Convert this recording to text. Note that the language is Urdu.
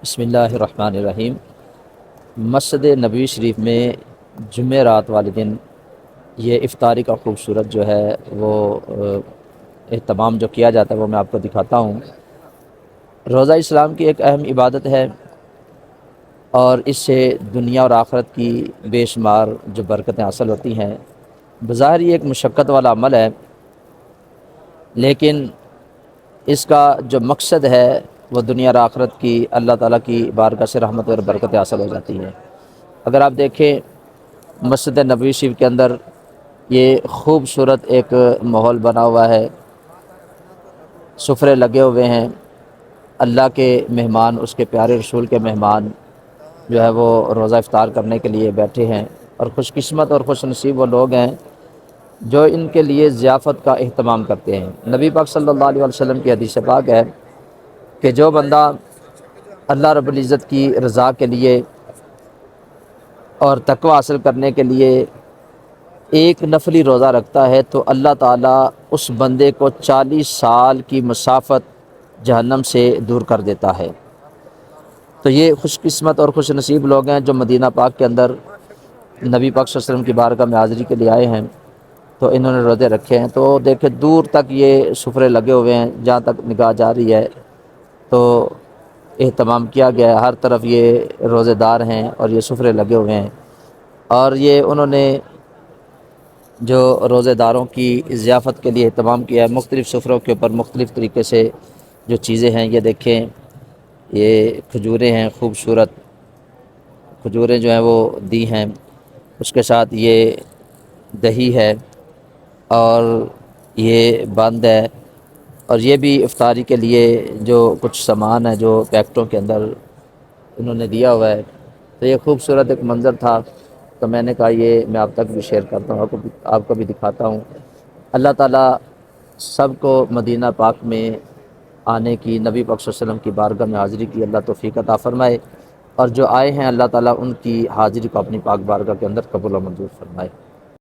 بسم اللہ الرحمن الرحیم۔ مسجد نبوی شریف میں جمعرات والے دن یہ افطاری کا خوبصورت جو ہے وہ اہتمام جو کیا جاتا ہے وہ میں آپ کو دکھاتا ہوں۔ روزہ اسلام کی ایک اہم عبادت ہے اور اس سے دنیا اور آخرت کی بے شمار جو برکتیں حاصل ہوتی ہیں۔ بظاہر یہ ایک مشقت والا عمل ہے، لیکن اس کا جو مقصد ہے وہ دنیا اور آخرت کی اللہ تعالیٰ کی بارگاہ سے رحمت اور برکتیں حاصل ہو جاتی ہیں۔ اگر آپ دیکھیں مسجد نبوی شریف کے اندر یہ خوبصورت ایک ماحول بنا ہوا ہے، سفرے لگے ہوئے ہیں، اللہ کے مہمان، اس کے پیارے رسول کے مہمان جو ہے وہ روزہ افطار کرنے کے لیے بیٹھے ہیں، اور خوش قسمت اور خوش نصیب وہ لوگ ہیں جو ان کے لیے ضیافت کا اہتمام کرتے ہیں۔ نبی پاک صلی اللہ علیہ وسلم کی حدیث پاک ہے کہ جو بندہ اللہ رب العزت کی رضا کے لیے اور تقوی حاصل کرنے کے لیے ایک نفلی روزہ رکھتا ہے تو اللہ تعالیٰ اس بندے کو 40 سال کی مسافت جہنم سے دور کر دیتا ہے۔ تو یہ خوش قسمت اور خوش نصیب لوگ ہیں جو مدینہ پاک کے اندر نبی پاک صلی اللہ علیہ وسلم کی بارگاہ میں حاضری کے لیے آئے ہیں، تو انہوں نے روزے رکھے ہیں۔ تو دیکھیں دور تک یہ سفرے لگے ہوئے ہیں، جہاں تک نگاہ جا رہی ہے تو اہتمام کیا گیا ہے، ہر طرف یہ روزے دار ہیں اور یہ سفرے لگے ہوئے ہیں، اور یہ انہوں نے جو روزے داروں کی ضیافت کے لیے اہتمام کیا ہے، مختلف سفروں کے اوپر مختلف طریقے سے جو چیزیں ہیں یہ دیکھیں، یہ کھجوریں ہیں، خوبصورت کھجوریں جو ہیں وہ دی ہیں، اس کے ساتھ یہ دہی ہے اور یہ بند ہے، اور یہ بھی افطاری کے لیے جو کچھ سامان ہے جو پیکٹوں کے اندر انہوں نے دیا ہوا ہے۔ تو یہ خوبصورت ایک منظر تھا، تو میں نے کہا یہ میں آپ تک بھی شیئر کرتا ہوں، آپ کو بھی دکھاتا ہوں۔ اللہ تعالیٰ سب کو مدینہ پاک میں آنے کی، نبی پاک صلی اللہ علیہ وسلم کی بارگاہ میں حاضری کی اللہ توفیق عطا فرمائے، اور جو آئے ہیں اللہ تعالیٰ ان کی حاضری کو اپنی پاک بارگاہ کے اندر قبول و منظور فرمائے۔